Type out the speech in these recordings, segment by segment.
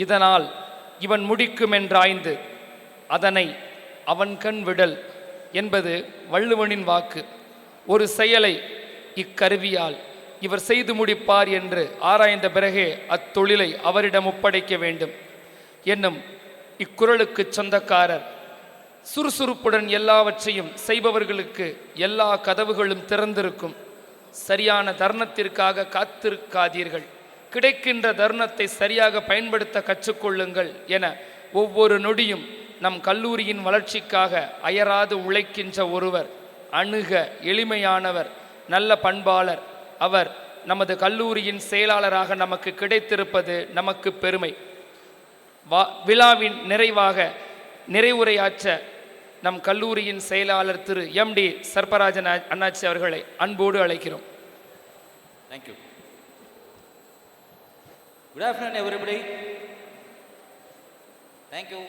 இதனால் இவன் முடிக்குமென்றாய்ந்து அதனை அவன் கண் விடல் என்பது வள்ளுவனின் வாக்கு. ஒரு செயலை இக்கருவியால் இவர் செய்து முடிப்பார் என்று ஆராய்ந்த பிறகே அத்தொழிலை அவரிடம் ஒப்படைக்க வேண்டும் என்னும் இக்குறளுக்கு சொந்தக்காரர். சுறுசுறுப்புடன் எல்லாவற்றையும் செய்பவர்களுக்கு எல்லா கதவுகளும் திறந்திருக்கும். சரியான தருணத்திற்காக காத்திருக்காதீர்கள், கிடைக்கின்ற தருணத்தை சரியாக பயன்படுத்த கற்றுக்கொள்ளுங்கள் என ஒவ்வொரு நொடியும் நம் கல்லூரியின் வளர்ச்சிக்காக அயராது உழைக்கின்ற ஒருவர், அணுக எளிமையானவர், நல்ல பண்பாளர். அவர் நமது கல்லூரியின் செயலாளராக நமக்கு கிடைத்திருப்பது நமக்கு பெருமை. விழாவின் நிறைவுரையாற்ற நம் கல்லூரியின் செயலாளர் திரு MD சர்பராஜன் அண்ணாச்சி அவர்களை அன்போடு அழைக்கிறோம். Thank you. Good afternoon everybody. Thank you.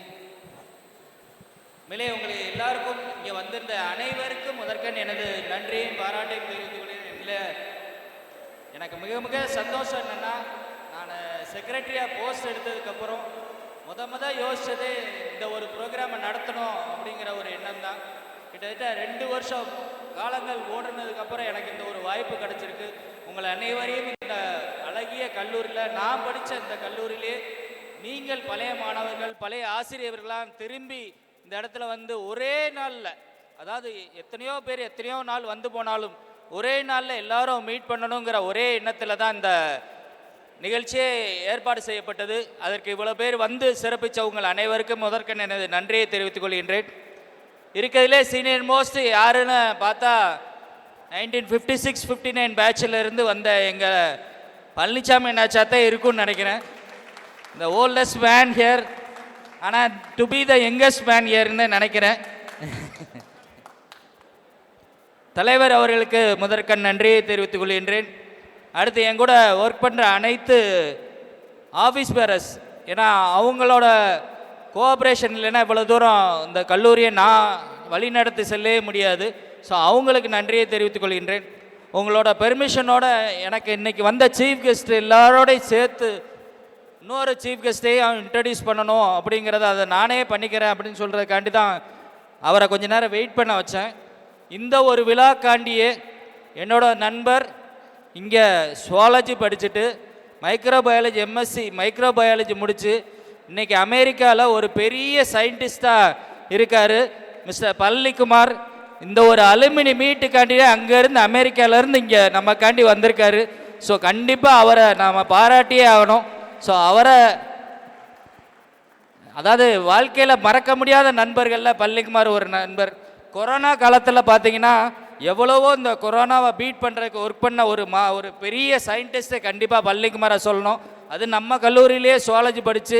மேலே உங்களை எல்லாருக்கும் இங்கே வந்திருந்த அனைவருக்கும் முதற்கண் எனது நன்றியும் பாராட்டையும் தெரிவித்துக்கொள்கிறேன். இல்லை, எனக்கு மிக மிக சந்தோஷம் என்னென்னா, நான் செக்ரட்டரியாக போஸ்ட் எடுத்ததுக்கப்புறம் முத யோசித்தது இந்த ஒரு ப்ரோக்ராமை நடத்தணும் அப்படிங்கிற ஒரு எண்ணம் தான். கிட்டத்தட்ட 2 வருஷம் காலங்கள் ஓடுனதுக்கப்புறம் எனக்கு இந்த ஒரு வாய்ப்பு கிடச்சிருக்கு. உங்களை அனைவரையும் இந்த அழகிய கல்லூரியில், நான் படித்த இந்த கல்லூரியிலே நீங்கள் பழைய மாணவர்கள், பழைய ஆசிரியர்களாம் திரும்பி இந்த இடத்துல வந்து ஒரே நாளில், அதாவது எத்தனையோ பேர் எத்தனையோ நாள் வந்து போனாலும் ஒரே நாளில் எல்லாரும் மீட் பண்ணணுங்கிற ஒரே எண்ணத்தில் தான் இந்த நிகழ்ச்சியே ஏற்பாடு செய்யப்பட்டது. அதற்கு இவ்வளோ பேர் வந்து சிறப்பித்த உங்கள் அனைவருக்கும் முதற்கண் எனது நன்றியை தெரிவித்துக் கொள்கின்றேன். இருக்கிறதுலே சீனியர் மோஸ்ட் யாருன்னு பார்த்தா 1956-59 பேட்சில் இருந்து வந்த எங்கள் பழனிசாமி அண்ணாச்சாத்தான் இருக்குன்னு நினைக்கிறேன். இந்த ஓல்டஸ்ட் மேன் ஹியர், ஆனால் to be the youngest man ஹியர்னு நினைக்கிறேன். தலைவர் அவர்களுக்கு முதற்கண் நன்றியை தெரிவித்துக் கொள்கின்றேன். அடுத்து என் கூட ஒர்க் பண்ணுற அனைத்து ஆஃபீஸ் பேரர்ஸ், ஏன்னா அவங்களோட கோஆப்ரேஷன் இல்லைன்னா இவ்வளோ தூரம் இந்த கல்லூரியை நான் வழி நடத்தி செல்லவே முடியாது. ஸோ அவங்களுக்கு நன்றியை தெரிவித்துக் கொள்கின்றேன். உங்களோட பெர்மிஷனோட எனக்கு இன்றைக்கி வந்த சீஃப் கெஸ்ட் எல்லாரோடையும் சேர்த்து இன்னொரு சீஃப் கெஸ்ட்டையும் இன்ட்ரடியூஸ் பண்ணணும் அப்படிங்கிறத அதை நானே பண்ணிக்கிறேன் அப்படின்னு சொல்கிறதுக்காண்டி தான் அவரை கொஞ்ச நேரம் வெயிட் பண்ண வச்சேன். இந்த ஒரு விழாக்காண்டியே என்னோட நண்பர் இங்கே சுவாலஜி படிச்சுட்டு மைக்ரோபயாலஜி MSc மைக்ரோபயாலஜி முடித்து இன்றைக்கி அமெரிக்காவில் ஒரு பெரிய சயின்டிஸ்டாக இருக்கார் மிஸ்டர் பழனிக்குமார். இந்த ஒரு அலுமினி மீட்டுக்காண்டியே அங்கேருந்து அமெரிக்காவிலேருந்து இங்கே நம்மக்காண்டி வந்திருக்காரு. ஸோ கண்டிப்பாக அவரை நாம் பாராட்டியே ஆகணும். ஸோ அவரை, அதாவது வாழ்க்கையில் மறக்க முடியாத நண்பர்களில் பழனிக்குமார் ஒரு நண்பர். கொரோனா காலத்தில் பார்த்தீங்கன்னா எவ்வளவோ இந்த கொரோனாவை பீட் பண்ணுறதுக்கு ஒர்க் பண்ண ஒரு பெரிய சயின்டிஸ்ட்டை கண்டிப்பாக பழனிக்குமாரை சொல்லணும். அது நம்ம கல்லூரியிலேயே சுவாலஜி படித்து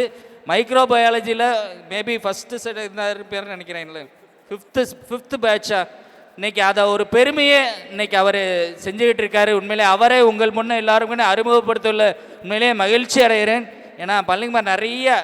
மைக்ரோபயாலஜியில் மேபி ஃபஸ்ட்டு பேர் நினைக்கிறேன், இல்லை ஃபிஃப்த்து பேட்சா. இன்றைக்கி அதை ஒரு பெருமையே இன்றைக்கி அவர் செஞ்சுக்கிட்டு இருக்காரு. உண்மையிலே அவரே உங்கள் முன்னே எல்லாருக்குமே அறிமுகப்படுத்தல உண்மையிலேயே மகிழ்ச்சி அடைகிறேன். ஏன்னா பழனிக்குமார் நிறைய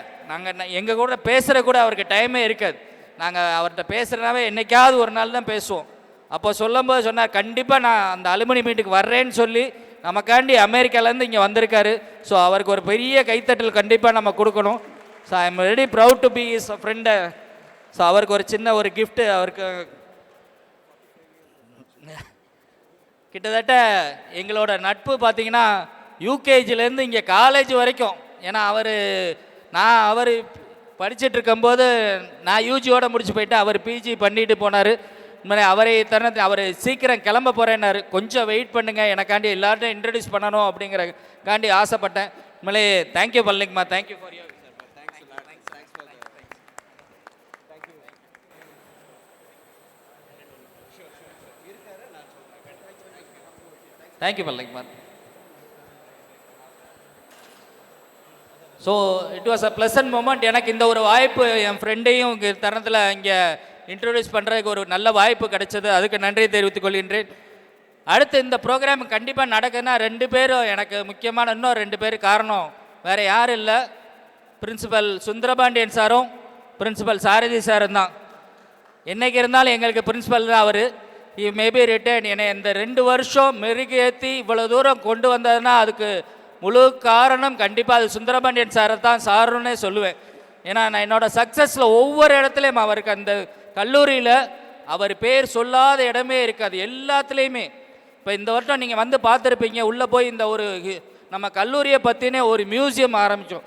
எங்கள் கூட பேசுகிற கூட அவருக்கு டைமே இருக்காது. நாங்கள் அவர்கிட்ட பேசுகிறனாவே என்றைக்காவது ஒரு நாள் தான் பேசுவோம். அப்போ சொல்லும்போது சொன்னார், கண்டிப்பாக நான் அந்த அலுமினி மீட்டுக்கு வர்றேன்னு சொல்லி நமக்காண்டி அமெரிக்காவிலேருந்து இங்கே வந்திருக்காரு. ஸோ அவருக்கு ஒரு பெரிய கைத்தட்டல் கண்டிப்பாக நம்ம கொடுக்கணும். So I am very proud to be his friend. So அவருக்கு ஒரு சின்ன ஒரு கிஃப்ட்டு, அவருக்கு கிட்டத்தட்ட எங்களோட நட்பு பார்த்திங்கன்னா யூகேஜிலேருந்து இங்கே காலேஜ் வரைக்கும். ஏன்னா அவர் படிச்சுட்டு இருக்கும்போது நான் யூஜியோட முடிச்சு போயிட்டு அவர் பிஜி பண்ணிட்டு போனார். உண்மையிலே அவர் சீக்கிரம் கிளம்ப போகிறேன்னாரு. கொஞ்சம் வெயிட் பண்ணுங்கள், எனக்காண்டி எல்லார்ட்டையும் இன்ட்ரடியூஸ் பண்ணணும் அப்படிங்கிறக்காண்டி ஆசைப்பட்டேன். உண்மையிலே thank you Palanikumar, thank you for your. Thank you Palanikumar. So it was a pleasant moment. எனக்கு இந்த ஒரு வாய்ப்பு என் ஃப்ரெண்டையும் இங்கே தருணத்தில் இங்கே இன்ட்ரடியூஸ் பண்ணுறதுக்கு ஒரு நல்ல வாய்ப்பு கிடைச்சது. அதுக்கு நன்றி தெரிவித்துக் கொள்கின்றேன். அடுத்து இந்த ப்ரோக்ராம் கண்டிப்பாக நடக்குதுன்னா 2 பேரும் எனக்கு முக்கியமான, இன்னும் 2 பேர் காரணம் வேறு யாரும் இல்லை, பிரின்சிபல் சுந்தரபாண்டியன் சாரும் பிரின்சிபல் சாரதி சாரும் தான். என்றைக்கு இருந்தாலும் எங்களுக்கு பிரின்சிபல் தான் அவர். Maybe retired. என்னை இந்த 2 வருஷம் மெருகேற்றி இவ்வளோ தூரம் கொண்டு வந்ததுன்னா அதுக்கு முழு காரணம் கண்டிப்பாக அது சுந்தரபாண்டியன் சாரை தான் சாருன்னே சொல்லுவேன். ஏன்னா நான் என்னோடய சக்ஸஸில் ஒவ்வொரு இடத்துலையும் அவருக்கு அந்த கல்லூரியில் அவர் பேர் சொல்லாத இடமே இருக்காது, எல்லாத்துலேயுமே. இப்போ இந்த வருஷம் நீங்கள் வந்து பார்த்துருப்பீங்க, உள்ளே போய் இந்த ஒரு நம்ம கல்லூரியை பற்றினே ஒரு மியூசியம் ஆரம்பித்தோம்.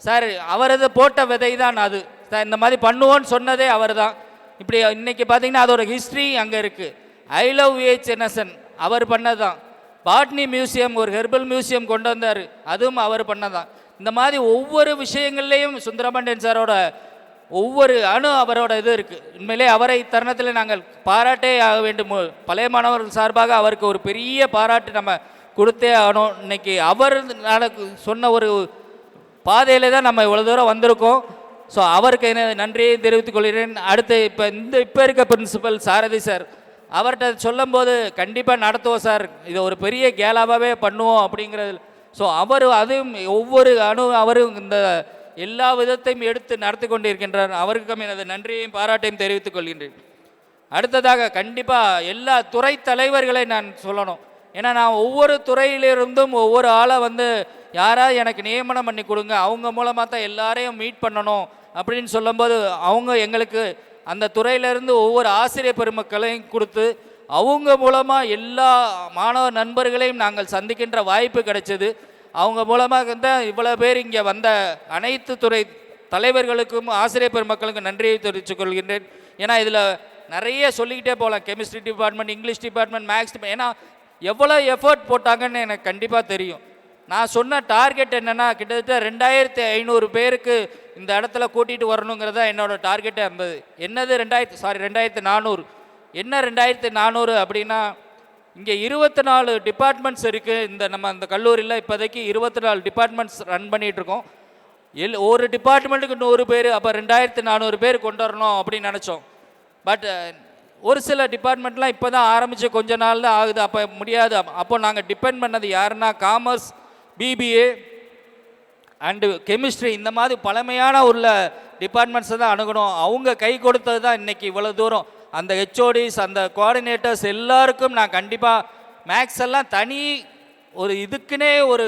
சார் அவரது போட்ட விதை தான் அது. சார் இந்த மாதிரி பண்ணுவோன்னு சொன்னதே அவர் தான். இப்படி இன்றைக்கி பார்த்தீங்கன்னா அதோட ஹிஸ்ட்ரி அங்கே இருக்குது. ஐ லவ் VHNSN அவர் பண்ணது தான். பாட்னி மியூசியம், ஒரு ஹெர்பல் மியூசியம் கொண்டு வந்தார், அதுவும் அவர் பண்ணதான். இந்த மாதிரி ஒவ்வொரு விஷயங்கள்லேயும் சுந்தரபாண்டியன் சாரோட ஒவ்வொரு அணு அவரோட இது இருக்குது. உண்மையிலே அவரை இத்தருணத்தில் நாங்கள் பாராட்டே ஆக வேண்டும். பழைய மாணவர்கள் சார்பாக அவருக்கு ஒரு பெரிய பாராட்டு நம்ம கொடுத்தே ஆகணும். இன்னைக்கு அவர் சொன்ன ஒரு பாதையிலே தான் நம்ம இவ்வளோ தூரம் வந்திருக்கோம். ஸோ அவருக்கு என்ன நன்றியை தெரிவித்துக் கொள்கிறேன். அடுத்து இப்போ இருக்க பிரின்சிபல் சாரதி சார், அவர்கிட்ட சொல்லும்போது கண்டிப்பாக நடத்துவோம் சார், இதை ஒரு பெரிய கேலாகவே பண்ணுவோம் அப்படிங்கிறது. ஸோ அதுவும் ஒவ்வொரு அவரும் இந்த எல்லா விதத்தையும் எடுத்து நடத்தி கொண்டிருக்கின்றார். அவருக்கும் எனது நன்றியையும் பாராட்டையும் தெரிவித்துக் கொள்கின்றேன். அடுத்ததாக கண்டிப்பாக எல்லா துறை தலைவர்களை நான் சொல்லணும். ஏன்னா நான் ஒவ்வொரு துறையிலிருந்தும் ஒவ்வொரு ஆளை யாராவது எனக்கு நியமனம் பண்ணி கொடுங்க, அவங்க மூலமாக தான் எல்லாரையும் மீட் பண்ணணும் அப்படின்னு சொல்லும்போது அவங்க எங்களுக்கு அந்த துறையிலேருந்து ஒவ்வொரு ஆசிரியர் பெருமக்களையும் கொடுத்து அவங்க மூலமாக எல்லா மாணவ நண்பர்களையும் நாங்கள் சந்திக்கின்ற வாய்ப்பு கிடைச்சது. அவங்க மூலமாக தான் இவ்வளோ பேர் இங்கே வந்த அனைத்து துறை தலைவர்களுக்கும் ஆசிரியர் பெருமக்களுக்கும் நன்றியை தெரிவித்துக் கொள்கின்றேன். ஏன்னா இதில் நிறைய சொல்லிக்கிட்டே போகலாம். Chemistry department, English department, maths department, ஏன்னா எவ்வளோ எஃபர்ட் போட்டாங்கன்னு எனக்கு கண்டிப்பாக தெரியும். நான் சொன்ன டார்கெட் என்னென்னா கிட்டத்தட்ட 2500 பேருக்கு இந்த இடத்துல கூட்டிகிட்டு வரணுங்கிறது தான் என்னோடய டார்கெட்டே இருந்தது. என்னது 2400. என்ன 2400 அப்படின்னா, இங்கே 24 டிபார்ட்மெண்ட்ஸ் இருக்குது. நம்ம அந்த கல்லூரியில் இப்போதைக்கு 24 டிபார்ட்மெண்ட்ஸ் ரன் பண்ணிகிட்ருக்கோம். ஒரு டிபார்ட்மெண்ட்டுக்கு 100 பேர், அப்போ 2400 பேர் கொண்டு வரணும் அப்படின்னு நினச்சோம். பட் ஒரு சில டிபார்ட்மெண்ட்லாம் இப்போ தான் ஆரம்பித்து கொஞ்ச நாள் தான் ஆகுது, அப்போ முடியாது. அப்போ நாங்கள் டிபெண்ட் பண்ணது யாருன்னா காமர்ஸ், BBA அண்டு கெமிஸ்ட்ரி, இந்த மாதிரி பழமையான உள்ள டிபார்ட்மெண்ட்ஸை தான் அணுகணும். அவங்க கை கொடுத்தது தான் இன்றைக்கி இவ்வளோ தூரம். அந்த HODs, அந்த கோஆர்டினேட்டர்ஸ் எல்லாருக்கும் நான் கண்டிப்பாக மேக்ஸ் எல்லாம் தனி ஒரு இதுக்குன்னே ஒரு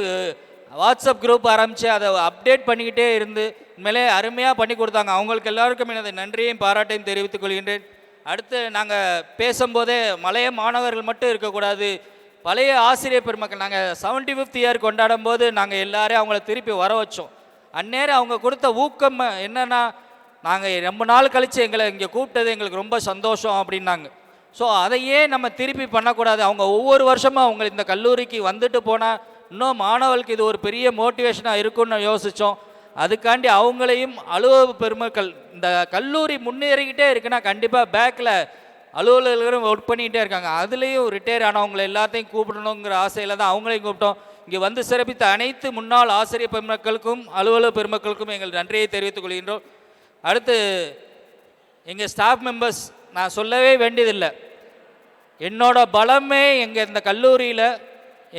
வாட்ஸ்அப் குரூப் ஆரம்பித்து அதை அப்டேட் பண்ணிக்கிட்டே இருந்து உண்மையிலே அருமையாக பண்ணி கொடுத்தாங்க. அவங்களுக்கு எல்லாருக்கும் எனது நன்றியையும் பாராட்டையும் தெரிவித்துக் கொள்கின்றேன். அடுத்து நாங்கள் பேசும்போதே மலைய மாணவர்கள் மட்டும் இருக்கக்கூடாது, பழைய ஆசிரியர் பெருமக்கள். நாங்கள் 75th இயர் கொண்டாடும் போது நாங்கள் எல்லாரையும் அவங்கள திருப்பி வர வச்சோம். அந்நேரம் அவங்க கொடுத்த ஊக்கம் என்னென்னா, நாங்கள் ரொம்ப நாள் கழித்து எங்களை இங்கே கூப்பிட்டது எங்களுக்கு ரொம்ப சந்தோஷம் அப்படின்னாங்க. ஸோ அதையே நம்ம திருப்பி பண்ணக்கூடாது. அவங்க ஒவ்வொரு வருஷமும் அவங்க இந்த கல்லூரிக்கு வந்துட்டு போனால் இன்னும் மாணவர்களுக்கு இது ஒரு பெரிய மோட்டிவேஷனாக இருக்குன்னு யோசித்தோம். அதுக்காண்டி அவங்களையும் அலுவலக பெருமக்கள், இந்த கல்லூரி முன்னேறிக்கிட்டே இருக்குன்னா கண்டிப்பாக பேக்கில் அலுவலர்களும் ஒர்க் பண்ணிக்கிட்டே இருக்காங்க. அதுலேயும் ரிட்டையர் ஆனவங்களை எல்லாத்தையும் கூப்பிடணுங்கிற ஆசையில் தான் அவங்களையும் கூப்பிட்டோம். இங்கே வந்து சிறப்பித்த அனைத்து முன்னாள் ஆசிரியர் பெருமக்களுக்கும் அலுவலக பெருமக்களுக்கும் எங்கள் நன்றியை தெரிவித்துக் கொள்கின்றோம். அடுத்து எங்கள் ஸ்டாஃப் மெம்பர்ஸ் நான் சொல்லவே வேண்டியதில்லை. என்னோட பலமே எங்கள் இந்த கல்லூரியில்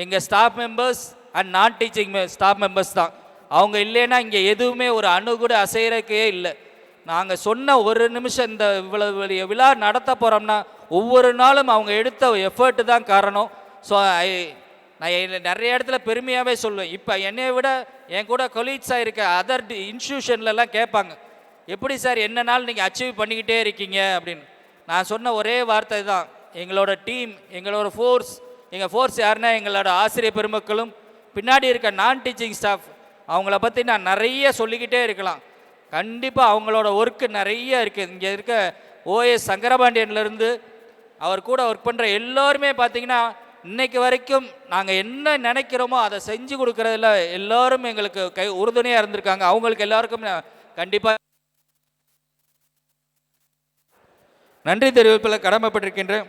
எங்கள் ஸ்டாஃப் மெம்பர்ஸ் அண்ட் நான் டீச்சிங் ஸ்டாஃப் மெம்பர்ஸ் தான். அவங்க இல்லைன்னா இங்கே எதுவுமே ஒரு அணு கூட அசைகிறக்கே இல்லை. நாங்கள் சொன்ன ஒரு நிமிஷம் இந்த இவ்வளவு விழா நடத்த போகிறோம்னா ஒவ்வொரு நாளும் அவங்க எடுத்த எஃபர்ட்டு தான் காரணம். ஸோ நான் நிறைய இடத்துல பெருமையாகவே சொல்லுவேன். இப்போ என்னை விட என் கூட கொலீக்ஸாக இருக்க அதர் இன்ஸ்டியூஷன்லலாம் கேட்பாங்க, எப்படி சார் என்னன்னாலும் நீங்கள் அச்சீவ் பண்ணிக்கிட்டே இருக்கீங்க அப்படின்னு. நான் சொன்ன ஒரே வார்த்தை தான், எங்களோட டீம், எங்களோட ஃபோர்ஸ். எங்கள் ஃபோர்ஸ் யாருன்னா எங்களோட ஆசிரியர் பெருமக்களும் பின்னாடி இருக்க நான் டீச்சிங் ஸ்டாஃப். அவங்கள பற்றி நான் நிறைய சொல்லிக்கிட்டே இருக்கலாம். கண்டிப்பாக அவங்களோட ஒர்க்கு நிறைய இருக்குது. இங்கே இருக்க OS சங்கரபாண்டியன்லேருந்து அவர் கூட ஒர்க் பண்ணுற எல்லோருமே பார்த்திங்கன்னா இன்னைக்கு வரைக்கும் நாங்கள் என்ன நினைக்கிறோமோ அதை செஞ்சு கொடுக்குறதுல எல்லோரும் எங்களுக்கு உறுதுணையாக இருந்திருக்காங்க. அவங்களுக்கு எல்லாருக்கும் கண்டிப்பாக நன்றி தெரிவிப்பில் கடமைப்பட்டிருக்கின்றேன்.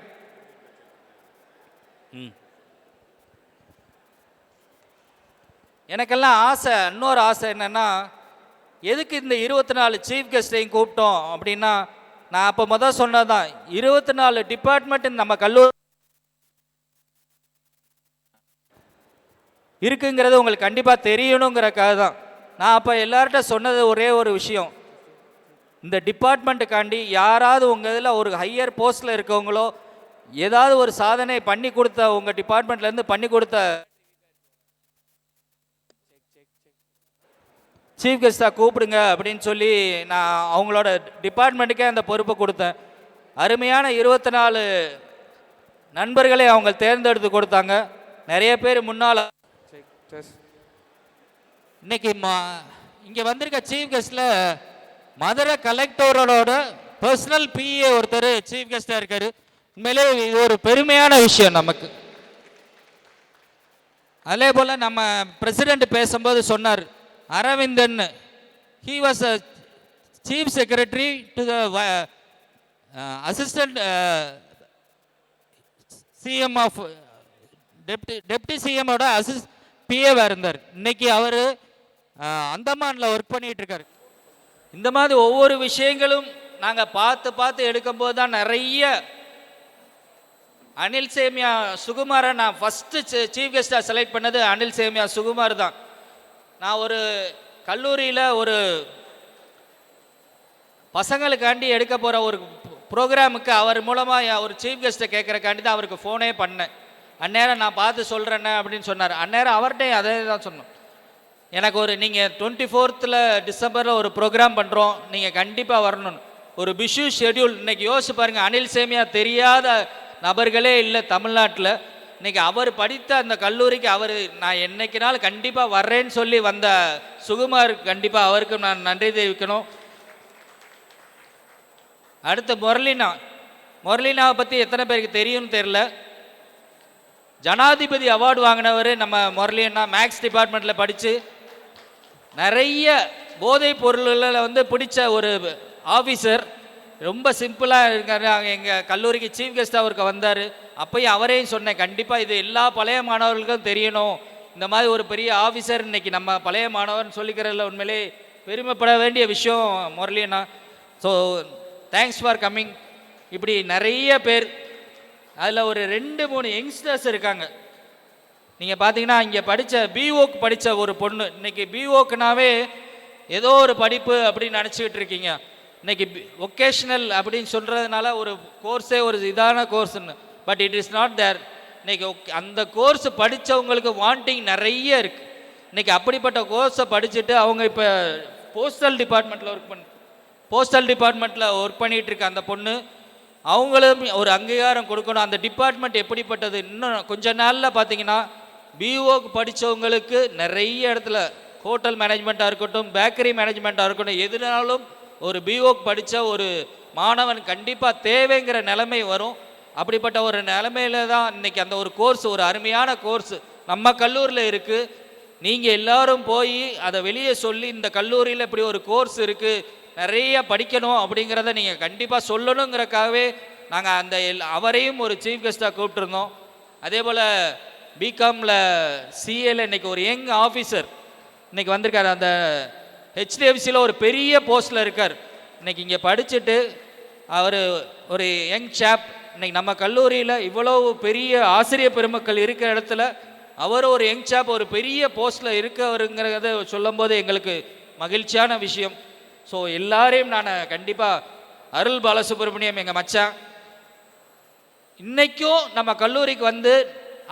எனக்கெல்லாம் ஆசை, இன்னொரு ஆசை என்னென்னா, எதுக்கு இந்த 24 சீஃப் கெஸ்ட்டையும் கூப்பிட்டோம் அப்படின்னா, நான் அப்போ சொன்னது தான், 24 டிபார்ட்மெண்ட் நம்ம கல்லூரி இருக்குங்கிறது உங்களுக்கு கண்டிப்பாக தெரியணுங்கிறக்காக தான். நான் அப்போ எல்லார்கிட்ட சொன்னது ஒரே ஒரு விஷயம், இந்த டிபார்ட்மெண்ட்டுக்காண்டி யாராவது உங்கள் இதில் ஒரு ஹையர் போஸ்ட்டில் இருக்கவங்களோ ஏதாவது ஒரு சாதனை பண்ணி கொடுத்த உங்கள் டிபார்ட்மெண்ட்லேருந்து பண்ணி கொடுத்த சீஃப் கெஸ்ட்டாக கூப்பிடுங்க அப்படின்னு சொல்லி நான் அவங்களோட டிபார்ட்மெண்ட்டுக்கே அந்த பொறுப்பை கொடுத்தேன். அருமையான 24 நண்பர்களை அவங்க தேர்ந்தெடுத்து கொடுத்தாங்க. நிறைய பேர் முன்னால் இன்னைக்கு இங்கே வந்திருக்க சீஃப் கெஸ்ட்டில் மதுரை கலெக்டரோட பர்சனல் பிஏ ஒருத்தர் சீஃப் கெஸ்டாக இருக்கார். உண்மையிலே இது ஒரு பெருமையான விஷயம் நமக்கு. அதே போல் நம்ம பிரசிடெண்ட் பேசும்போது சொன்னார், Aravindan he was a chief secretary to the assistant CM of deputy சிஎம்மோட பிஏவாக இருந்தார். இன்னைக்கு அவர் அந்தமானில் ஒர்க் பண்ணிகிட்டு இருக்கார். இந்த மாதிரி ஒவ்வொரு விஷயங்களும் நாங்கள் பார்த்து பார்த்து எடுக்கும்போது தான் நிறைய அனில் சேமியா சுகுமாரை நான் ஃபஸ்ட்டு சீஃப் கெஸ்ட்டாக செலக்ட் பண்ணது அனில் சேமியா சுகுமார் தான். நான் ஒரு கல்லூரியில் ஒரு பசங்களுக்காண்டி எடுக்க போகிற ஒரு ப்ரோக்ராமுக்கு அவர் மூலமாக ஒரு சீஃப் கெஸ்ட்டை கேட்குறக்காண்டி தான் அவருக்கு ஃபோனே பண்ணேன். அந்நேரம் நான் பார்த்து சொல்கிறேன்னே அப்படின்னு சொன்னார். அந்நேரம் அவர்கிட்டையும் அதே தான் சொன்னோம், எனக்கு ஒரு நீங்கள் 24 டிசம்பரில் ஒரு ப்ரோக்ராம் பண்ணுறோம், நீங்கள் கண்டிப்பாக வரணும்னு. ஒரு பிஷு ஷெட்யூல். இன்றைக்கி யோசிச்சு பாருங்கள், அனில் சேமியா தெரியாத நபர்களே இல்லை தமிழ்நாட்டில். இன்றைக்கி அவர் படித்த அந்த கல்லூரிக்கு அவர் நான் என்னைக்குனாலும் கண்டிப்பாக வர்றேன்னு சொல்லி வந்த சுகுமார், கண்டிப்பாக அவருக்கு நான் நன்றி தெரிவிக்கணும். அடுத்து முரளினாவை பற்றி எத்தனை பேருக்கு தெரியும்னு தெரில. ஜனாதிபதி அவார்டு வாங்கினவர் நம்ம முரளினா. மேக்ஸ் டிபார்ட்மெண்ட்டில் படித்து நிறைய போதைப் பொருள்களில் வந்து பிடிச்ச ஒரு ஆஃபீஸர். ரொம்ப சிம்பிளாக இருக்கார். எங்கள் கல்லூரிக்கு சீஃப் கெஸ்ட்டாக அவருக்கு வந்தார். அப்போயும் அவரையும் சொன்னேன், கண்டிப்பாக இது எல்லா பழைய மாணவர்களுக்கும் தெரியணும், இந்த மாதிரி ஒரு பெரிய ஆஃபீஸர் இன்றைக்கி நம்ம பழைய மாணவர்னு சொல்லிக்கிறதுல உண்மையிலே பெருமைப்பட வேண்டிய விஷயம் முரளினா. So thanks for coming. இப்படி நிறைய பேர், அதில் ஒரு 2-3 யங்ஸ்டர்ஸ் இருக்காங்க. நீங்கள் பார்த்தீங்கன்னா இங்கே படித்த பிஓக்கு படித்த ஒரு பொண்ணு. இன்றைக்கி பிஓக்குனாவே ஏதோ ஒரு படிப்பு அப்படின்னு நினச்சிக்கிட்டு இருக்கீங்க. இன்றைக்கி ஒகேஷ்னல் அப்படின்னு சொல்கிறதுனால ஒரு கோர்ஸே ஒரு இதான கோர்ஸ்ன்னு, but it is not there. இன்றைக்கி அந்த கோர்ஸ் படித்தவங்களுக்கு வாண்டிங் நிறைய இருக்குது. இன்றைக்கி அப்படிப்பட்ட கோர்ஸை படிச்சுட்டு அவங்க இப்போ போஸ்டல் டிபார்ட்மெண்ட்டில் ஒர்க் பண்ணிகிட்டு இருக்க அந்த பொண்ணு. அவங்களும் ஒரு அங்கீகாரம் கொடுக்கணும். அந்த டிபார்ட்மெண்ட் எப்படிப்பட்டது, இன்னும் கொஞ்ச நாளில் பார்த்தீங்கன்னா பிஓக்கு படித்தவங்களுக்கு நிறைய இடத்துல ஹோட்டல் மேனேஜ்மெண்ட்டாக இருக்கட்டும், பேக்கரி மேனேஜ்மெண்ட்டாக இருக்கட்டும், எதுனாலும் ஒரு பிஓக்கு படித்த ஒரு மாணவன் கண்டிப்பாக தேவைங்கிற நிலைமை வரும். அப்படிப்பட்ட ஒரு நிலைமையில தான் இன்றைக்கி அந்த ஒரு கோர்ஸ், ஒரு அருமையான கோர்ஸ் நம்ம கல்லூரியில் இருக்குது. நீங்கள் எல்லோரும் போய் அதை வெளியே சொல்லி இந்த கல்லூரியில் இப்படி ஒரு கோர்ஸ் இருக்குது, நிறைய படிக்கணும் அப்படிங்கிறத நீங்கள் கண்டிப்பாக சொல்லணுங்கிறக்காகவே நாங்கள் அந்த அவரையும் ஒரு சீஃப் கெஸ்ட்டாக கூப்பிட்டுருந்தோம். அதே போல் பிகாமில் சிஏல இன்றைக்கி ஒரு யங் ஆஃபீஸர் இன்றைக்கி வந்திருக்கார். அந்த ஹெச்டிஎஃப்சியில் ஒரு பெரிய போஸ்ட்டில் இருக்கார். இன்றைக்கி இங்கே படிச்சுட்டு அவர் ஒரு யங் சாப். இன்றைக்கி நம்ம கல்லூரியில் இவ்வளோ பெரிய ஆசிரியர் பெருமக்கள் இருக்கிற இடத்துல அவர் ஒரு யங் சாப் ஒரு பெரிய போஸ்ட்டில் இருக்கவருங்கிறத சொல்லும்போது எங்களுக்கு மகிழ்ச்சியான விஷயம். ஸோ எல்லாரையும் நான் கண்டிப்பாக, அருள் பாலசுப்ரமணியம் எங்கள் மச்சான் இன்றைக்கும் நம்ம கல்லூரிக்கு வந்து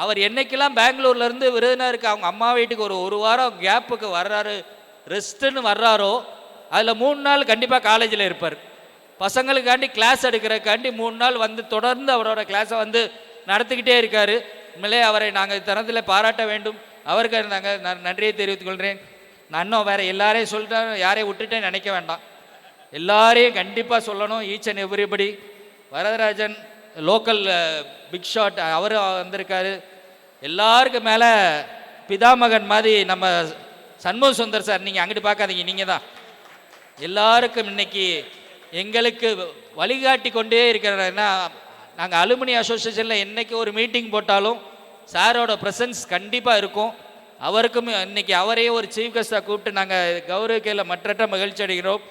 அவர் என்றைக்கெல்லாம் பெங்களூர்லேருந்து விருதுநகருக்கு அவங்க அம்மா வீட்டுக்கு ஒரு வாரம் கேப்புக்கு வர்றாரு, ரெஸ்ட்டுன்னு வர்றாரோ அதில் 3 நாள் கண்டிப்பாக காலேஜில் இருப்பார். பசங்களுக்காண்டி கிளாஸ் எடுக்கிறக்காண்டி 3 நாள் வந்து தொடர்ந்து அவரோட கிளாஸை வந்து நடத்திக்கிட்டே இருக்கார். உண்மையிலே அவரை நாங்கள் தரத்தில் பாராட்ட வேண்டும். அவருக்கு நாங்கள் நன்றியை தெரிவித்துக் கொள்கிறேன். நான் இன்னும் வேறு எல்லாரையும் சொல்லிட்டேன், யாரையும் விட்டுட்டேன்னு நினைக்க வேண்டாம், எல்லாரையும் கண்டிப்பாக சொல்லணும். Each and everybody. Varadarajan local big shot அவரும் வந்திருக்காரு. எல்லாருக்கும் மேலே பிதாமகன் மாதிரி நம்ம சண்முக சுந்தர் சார். நீங்கள் அங்கிட்டு பார்க்காதீங்க, நீங்கள் தான் எல்லாருக்கும் இன்னைக்கு எங்களுக்கு வழிகாட்டி கொண்டே இருக்கிறன்னா. நாங்கள் அலுமினி அசோசியேஷனில் என்றைக்கு ஒரு மீட்டிங் போட்டாலும் சாரோட ப்ரெசன்ஸ் கண்டிப்பாக இருக்கும். அவருக்கும் இன்றைக்கி அவரையே ஒரு சீஃப் கெஸ்ட்டாக கூப்பிட்டு நாங்கள் கௌரவிக்கையில் மற்றற்ற மகிழ்ச்சி அடைகிறோம்.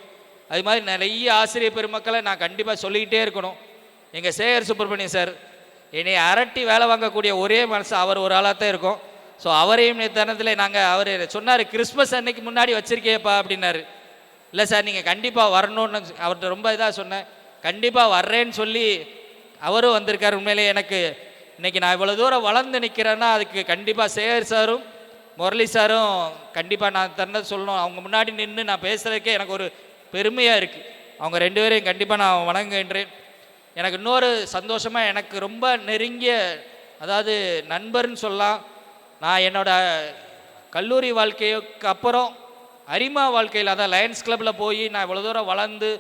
அது மாதிரி நிறைய ஆசிரியர் பெருமக்களை நான் கண்டிப்பாக சொல்லிக்கிட்டே இருக்கணும். எங்கள் சேகர் சுப்பிரமணியம் சார் என்னை அரட்டி வேலை வாங்கக்கூடிய ஒரே மனசு அவர் ஒரு ஆளாக தான் இருக்கும். ஸோ அவரையும் தருணத்தில் நாங்கள் அவர் சொன்னார், கிறிஸ்மஸ் அன்னைக்கு முன்னாடி வச்சுருக்கேப்பா அப்படின்னாரு. இல்லை சார் நீங்கள் கண்டிப்பாக வரணும்னு அவர்கிட்ட ரொம்ப இதாக சொன்னேன். கண்டிப்பாக வர்றேன்னு சொல்லி அவரும் வந்திருக்கார். உண்மையிலே எனக்கு இன்றைக்கி நான் இவ்வளோ தூரம் வளர்ந்து நிற்கிறேன்னா அதுக்கு கண்டிப்பாக சேகர் சாரும் முரளி சாரும் கண்டிப்பாக நான் தந்தது சொல்லணும். அவங்க முன்னாடி நின்று நான் பேசுகிறதுக்கே எனக்கு ஒரு பெருமையாக இருக்குது. அவங்க 2 பேரையும் கண்டிப்பாக நான் வணங்குகின்றேன். எனக்கு இன்னொரு சந்தோஷமாக, எனக்கு ரொம்ப நெருங்கிய, அதாவது நண்பர்னு சொல்லலாம். நான் என்னோடய கல்லூரி வாழ்க்கைக்கு அப்புறம் அரிமா வாழ்க்கையில், அதான் லயன்ஸ் கிளப்பில் போய் நான் இவ்வளோ தூரம் வளர்ந்து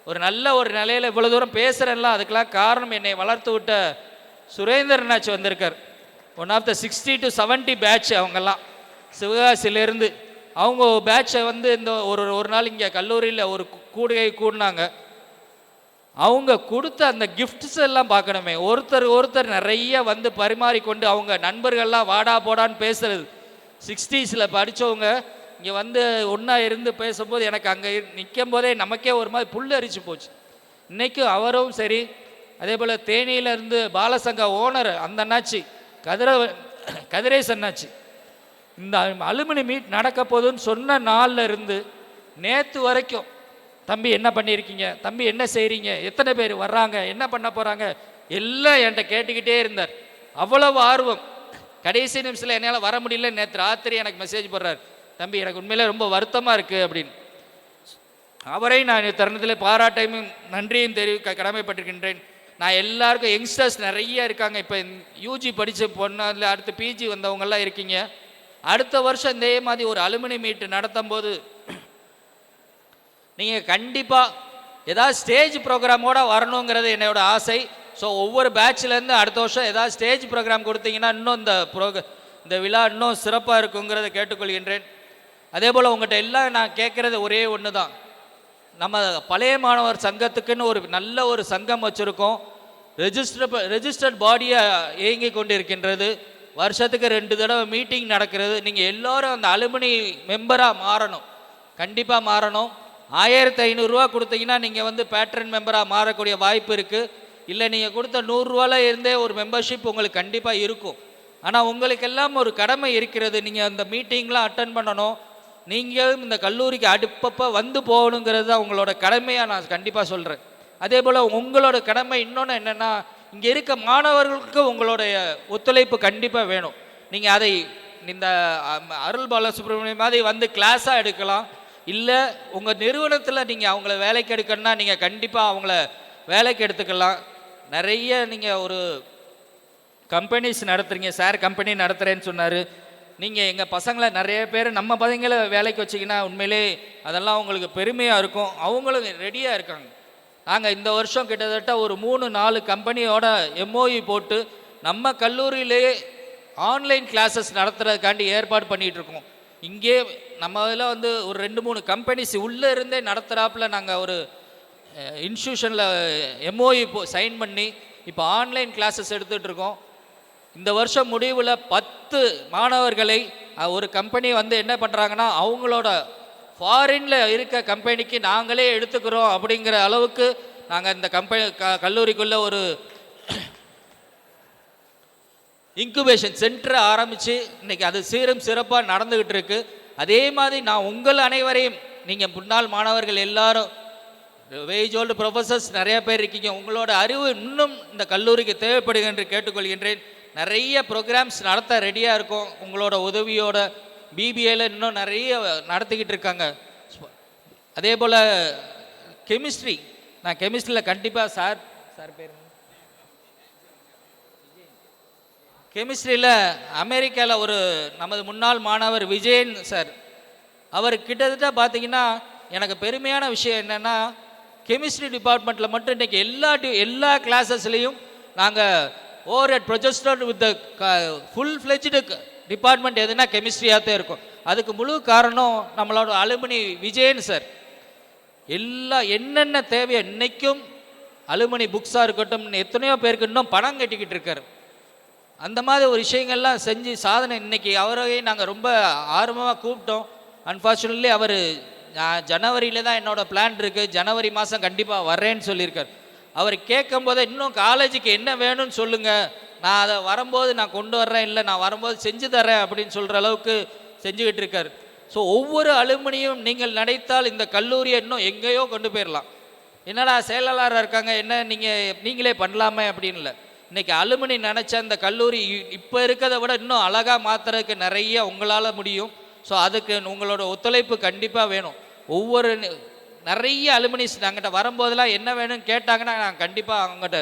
ஒரு நல்ல ஒரு நிலையில் இவ்வளோ தூரம் பேசுகிறேன்ல, அதுக்கெல்லாம் காரணம் என்னை வளர்த்து விட்ட சுரேந்தரனாச்சு வந்திருக்கார். One of the 60 to 70 batch. அவங்கெல்லாம் சிவகாசியிலேருந்து அவங்க பேட்சை வந்து இந்த ஒரு நாள் இங்கே கல்லூரியில் ஒரு கூடினாங்க. அவங்க கொடுத்த அந்த கிஃப்ட்ஸ் எல்லாம் பார்க்கணுமே. ஒருத்தர் நிறைய வந்து பரிமாறிக்கொண்டு அவங்க நண்பர்கள்லாம் வாடா போடான்னு பேசுறது. 60s படித்தவங்க இங்கே வந்து ஒன்றா இருந்து பேசும்போது எனக்கு அங்கே நிற்கும் போதே நமக்கே ஒரு மாதிரி புல் அரிச்சு போச்சு. இன்றைக்கும் அவரும் சரி, அதே போல் தேனியிலேருந்து பாலசங்க ஓனர் அந்த அண்ணாச்சி கதிரேசன் அண்ணாச்சி, இந்த அலுமினி மீட் நடக்க போகுதுன்னு சொன்ன நாளில் இருந்து நேற்று வரைக்கும், தம்பி என்ன பண்ணியிருக்கீங்க, தம்பி என்ன செய்கிறீங்க, எத்தனை பேர் வர்றாங்க, என்ன பண்ண போகிறாங்க, எல்லாம் என்கிட்ட கேட்டுக்கிட்டே இருந்தார். அவ்வளவு ஆர்வம். கடைசி நிமிஷத்தில் என்னால் வர முடியல. நேற்று ராத்திரி எனக்கு மெசேஜ் போடுறார், தம்பி எனக்கு உண்மையிலே ரொம்ப வருத்தமாக இருக்குது அப்படின்னு. அவரை நான் தருணத்தில் பாராட்டையும் நன்றியும் தெரிவிக்க கடமைப்பட்டிருக்கின்றேன். நான் எல்லாருக்கும் யங்ஸ்டர்ஸ் நிறைய இருக்காங்க. இப்போ யூஜி படித்த பொண்ணு, அடுத்து பிஜி வந்தவங்கெல்லாம் இருக்கீங்க. அடுத்த வருஷம் இதே மாதிரி ஒரு அலுமினி மீட் நடத்தும் போது நீங்கள் கண்டிப்பாக ஏதாவது ஸ்டேஜ் ப்ரோக்ராமோடு வரணுங்கிறது என்னோட ஆசை. ஸோ ஒவ்வொரு பேட்ச்லேருந்து அடுத்த வருஷம் ஏதாவது ஸ்டேஜ் ப்ரோக்ராம் கொடுத்தீங்கன்னா இன்னும் இந்த விழா இன்னும் சிறப்பாக இருக்குங்கிறத கேட்டுக்கொள்கின்றேன். அதே போல் உங்கள்கிட்ட எல்லாம் நான் கேட்குறது ஒரே ஒன்று தான். நம்ம பழைய மாணவர் சங்கத்துக்குன்னு ஒரு நல்ல ஒரு சங்கம் வச்சுருக்கோம். ரெஜிஸ்டர்ட் பாடியாக இயங்கி கொண்டு இருக்கின்றது. வருஷத்துக்கு 2 தடவை மீட்டிங் நடக்கிறது. நீங்கள் எல்லோரும் அந்த அலுமினி மெம்பராக மாறணும், கண்டிப்பாக மாறணும். 1500 ரூபா கொடுத்தீங்கன்னா நீங்கள் வந்து பேட்ரன் மெம்பராக மாறக்கூடிய வாய்ப்பு இருக்குது. இல்லை நீங்கள் கொடுத்த 100 ரூபாயில் இருந்தே ஒரு மெம்பர்ஷிப் உங்களுக்கு கண்டிப்பாக இருக்கும். ஆனால் உங்களுக்கெல்லாம் ஒரு கடமை இருக்கிறது. நீங்கள் அந்த மீட்டிங்லாம் அட்டன் பண்ணணும். நீங்களும் இந்த கல்லூரிக்கு அடுப்பப்போ வந்து போகணுங்கிறது தான் உங்களோட கடமையாக நான் கண்டிப்பாக சொல்கிறேன். அதே போல் உங்களோட கடமை இன்னொன்று என்னென்னா, இங்கே இருக்க மாணவர்களுக்கு உங்களுடைய ஒத்துழைப்பு கண்டிப்பாக வேணும். நீங்கள் அதை இந்த அருள் பாலசுப்ரமணியம் மாதிரி வந்து கிளாஸாக எடுக்கலாம். இல்லை உங்கள் நிறுவனத்தில் நீங்கள் அவங்கள வேலைக்கு எடுக்கணும்னா நீங்கள் கண்டிப்பாக அவங்கள வேலைக்கு எடுத்துக்கலாம். நிறைய நீங்கள் ஒரு கம்பெனிஸ் நடத்துகிறீங்க, சார் கம்பெனி நடத்துகிறேன்னு சொன்னார். நீங்கள் எங்கள் பசங்களை நிறைய பேர் நம்ம பசங்களை வேலைக்கு வச்சிங்கன்னா உண்மையிலே அதெல்லாம் உங்களுக்கு பெருமையாக இருக்கும். அவங்களும் ரெடியாக இருக்காங்க. நாங்கள் இந்த வருஷம் கிட்டத்தட்ட ஒரு 3-4 கம்பெனியோட எம்ஓஇ போட்டு நம்ம கல்லூரியிலேயே ஆன்லைன் கிளாஸஸ் நடத்துறதுக்காண்டி ஏற்பாடு பண்ணிகிட்ருக்கோம். இங்கே நம்ம இதில் வந்து ஒரு 2-3 கம்பெனிஸ் உள்ளே இருந்தே நடத்துகிறாப்புல நாங்கள் ஒரு இன்ஸ்டியூஷனில் எம்ஓஇ சைன் பண்ணி இப்போ ஆன்லைன் கிளாஸஸ் எடுத்துகிட்ருக்கோம். இந்த வருஷம் முடிவில் 10 மாணவர்களை ஒரு கம்பெனி வந்து என்ன பண்ணுறாங்கன்னா, அவங்களோட ஃபாரினில் இருக்க கம்பெனிக்கு நாங்களே எடுத்துக்கிறோம் அப்படிங்கிற அளவுக்கு நாங்கள் இந்த கல்லூரிக்குள்ளே ஒரு இன்குபேஷன் சென்டரை ஆரம்பித்து இன்றைக்கி அது சீரும் சிறப்பாக நடந்துக்கிட்டு இருக்குது. அதே மாதிரி நான் உங்கள் அனைவரையும், நீங்கள் முன்னாள் மாணவர்கள் எல்லாரும் வேஜ் ஓல்டு ப்ரொஃபஸர்ஸ் நிறைய பேர் இருக்கீங்க, உங்களோட அறிவு இன்னும் இந்த கல்லூரிக்கு தேவைப்படுகிறது என்று கேட்டுக்கொள்கின்றேன். நிறைய ப்ரோக்ராம்ஸ் நடத்த ரெடியாக இருக்கும். உங்களோட உதவியோட பிபிஏல இன்னும் நிறைய நடத்திக்கிட்டு இருக்காங்க. அதே போல் கெமிஸ்ட்ரி, நான் கெமிஸ்ட்ரியில் கண்டிப்பாக சார் பேர் கெமிஸ்ட்ரியில் அமெரிக்காவில் ஒரு நமது முன்னாள் மாணவர் விஜயன் சார், அவர் கிட்டத்தட்ட பார்த்தீங்கன்னா எனக்கு பெருமையான விஷயம் என்னென்னா, கெமிஸ்ட்ரி டிபார்ட்மெண்ட்டில் மட்டும் இன்றைக்கி எல்லா கிளாஸஸ்லேயும் நாங்கள் over projected with full fledged department எதுனா கெமிஸ்ட்ரியாக தான் இருக்கும். அதுக்கு முழு காரணம் நம்மளோட அலுமினி விஜயன் சார். என்னென்ன தேவையோ இன்றைக்கும் அலுமினி புக்ஸாக இருக்கட்டும், எத்தனையோ பேருக்கு இன்னும் பணம் கட்டிக்கிட்டு இருக்கார். அந்த மாதிரி ஒரு விஷயங்கள்லாம் செஞ்சு சாதனை. இன்றைக்கி அவரையும் நாங்கள் ரொம்ப ஆர்வமாக கூப்பிட்டோம். அன்ஃபார்ச்சுனேட்லி அவர் ஜனவரியில் தான் என்னோடய பிளான் இருக்குது, ஜனவரி மாதம் கண்டிப்பாக வர்றேன்னு சொல்லியிருக்கார். அவர் கேட்கும் போதே இன்னும் காலேஜுக்கு என்ன வேணும்னு சொல்லுங்கள், நான் அதை வரும்போது நான் கொண்டு வர்றேன், இல்லை நான் வரும்போது செஞ்சு தரேன் அப்படின்னு சொல்கிற அளவுக்கு செஞ்சுக்கிட்டு இருக்கார். ஸோ ஒவ்வொரு அலுமினியும் நீங்கள் நினைத்தால் இந்த கல்லூரியை இன்னும் எங்கேயோ கொண்டு போயிடலாம். என்னடா செயலாளராக இருக்காங்க, என்ன நீங்களே பண்ணலாமே அப்படின்னு இல்லை. இன்றைக்கி அலுமினி நினச்ச அந்த கல்லூரி இப்போ இருக்கிறத விட இன்னும் அழகாக மாற்றுறதுக்கு நிறைய உங்களால் முடியும். ஸோ அதுக்கு உங்களோட ஒத்துழைப்பு கண்டிப்பாக வேணும். ஒவ்வொரு நிறைய அலுமினிஸ் நாங்கிட்ட வரும்போதெல்லாம் என்ன வேணும்னு கேட்டாங்கன்னா நாங்கள் கண்டிப்பாக அவங்ககிட்ட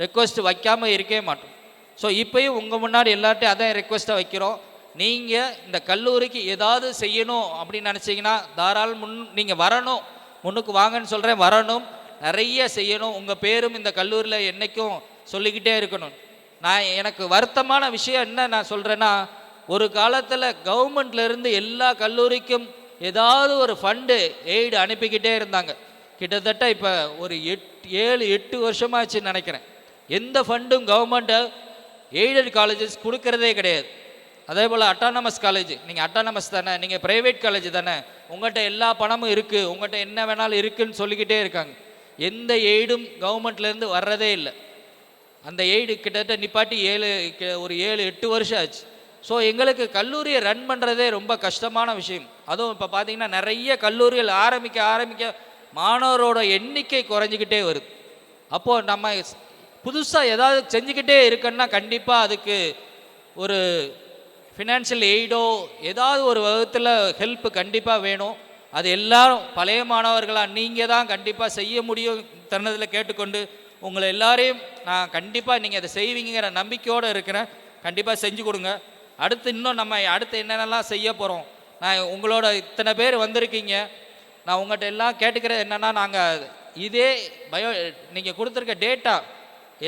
ரெக்வஸ்ட் வைக்காமல் இருக்கவே மாட்டோம். ஸோ இப்போயும் உங்கள் முன்னாடி எல்லார்ட்டையும் அதான் ரெக்வஸ்ட்டாக வைக்கிறோம். நீங்கள் இந்த கல்லூரிக்கு ஏதாவது செய்யணும் அப்படின்னு நினச்சிங்கன்னா தாராளம் நீங்கள் வரணும், முன்னுக்கு வாங்கன்னு சொல்கிறேன், வரணும், நிறைய செய்யணும். உங்கள் பேரும் இந்த கல்லூரியில் என்றைக்கும் சொல்லிக்கிட்டே இருக்கணும். எனக்கு வருத்தமான விஷயம் என்ன நான் சொல்கிறேன்னா, ஒரு காலத்தில் கவர்மெண்ட்லேருந்து எல்லா கல்லூரிக்கும் ஏதாவது ஒரு ஃபண்டு எய்டு அனுப்பிக்கிட்டே இருந்தாங்க. கிட்டத்தட்ட இப்போ ஒரு 7-8 வருஷமாச்சுன்னு நினைக்கிறேன். எந்த ஃபண்டும் கவர்மெண்ட்டு எய்டட் காலேஜஸ் கொடுக்கறதே கிடையாது. அதே போல் அட்டானமஸ் காலேஜ், நீங்கள் அட்டானமஸ் தானே, நீங்கள் ப்ரைவேட் காலேஜ் தானே, உங்கள்கிட்ட எல்லா பணமும் இருக்குது, உங்கள்கிட்ட என்ன வேணாலும் இருக்குதுன்னு சொல்லிக்கிட்டே இருக்காங்க. எந்த எய்டும் கவர்மெண்ட்லேருந்து வர்றதே இல்லை. அந்த எய்டு கிட்டத்தட்ட நிப்பாட்டி ஒரு 7-8 வருஷம் ஆச்சு. ஸோ எங்களுக்கு கல்லூரியை ரன் பண்ணுறதே ரொம்ப கஷ்டமான விஷயம். அதுவும் இப்போ பார்த்தீங்கன்னா நிறைய கல்லூரிகள் ஆரம்பிக்க மாணவரோட எண்ணிக்கை குறைஞ்சிக்கிட்டே வருது. அப்போது நம்ம புதுசாக ஏதாவது செஞ்சுக்கிட்டே இருக்கோன்னா கண்டிப்பாக அதுக்கு ஒரு ஃபினான்ஷியல் எய்டோ ஏதாவது ஒரு விதத்தில் ஹெல்ப்பு கண்டிப்பாக வேணும். அது எல்லாரும் பழைய மாணவர்களாக நீங்கள் தான் கண்டிப்பாக செய்ய முடியும் தருணத்தில் கேட்டுக்கொண்டு உங்களை எல்லாரையும் நான் கண்டிப்பாக நீங்கள் அதை செய்வீங்கிற நம்பிக்கையோடு இருக்கிறேன். கண்டிப்பாக செஞ்சு கொடுங்க. இன்னும் நம்ம அடுத்து என்னென்னலாம் செய்ய போகிறோம். நான் உங்களோட இத்தனை பேர் வந்திருக்கீங்க, நான் உங்கள்கிட்ட எல்லாம் கேட்டுக்கிறது என்னென்னா, நாங்கள் இதே நீங்கள் கொடுத்துருக்க டேட்டா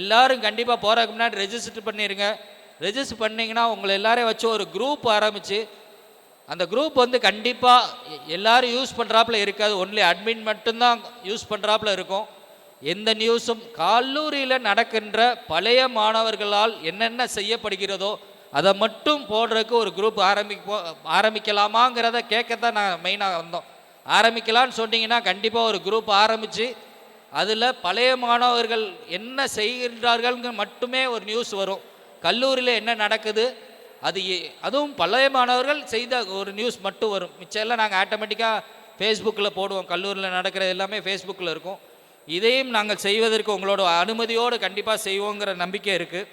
எல்லோரும் கண்டிப்பாக போகிறதுக்கு முன்னாடி ரெஜிஸ்டர் பண்ணிடுங்க. ரெஜிஸ்டர் பண்ணிங்கன்னா உங்களை எல்லாரையும் வச்சு ஒரு குரூப் ஆரம்பித்து, அந்த குரூப் கண்டிப்பாக எல்லோரும் யூஸ் பண்ணுறாப்புல இருக்காது, ஒன்லி அட்மின் மட்டும்தான் யூஸ் பண்ணுறாப்புல இருக்கும். எந்த நியூஸும் கல்லூரியில் நடக்கின்ற பழைய மாணவர்களால் என்னென்ன செய்யப்படுகிறதோ அதை மட்டும் போடுறதுக்கு ஒரு குரூப் ஆரம்பிக்கலாமாங்கிறத கேட்கத்தான் நான் மெயினாக வந்தோம். ஆரம்பிக்கலான்னு சொன்னீங்கன்னா கண்டிப்பாக ஒரு குரூப் ஆரம்பித்து அதில் பழைய மாணவர்கள் என்ன செய்கின்றார்கள்ங்க மட்டுமே ஒரு நியூஸ் வரும். கல்லூரியில் என்ன நடக்குது அதுவும் பழைய மாணவர்கள் செய்த ஒரு நியூஸ் மட்டும் வரும். மிச்சம் நாங்கள் ஆட்டோமேட்டிக்காக ஃபேஸ்புக்கில் போடுவோம். கல்லூரியில் நடக்கிறது எல்லாமே ஃபேஸ்புக்கில் இருக்கும். இதையும் நாங்கள் செய்வதற்கு உங்களோட அனுமதியோடு கண்டிப்பாக செய்வோங்கிற நம்பிக்கை இருக்குது.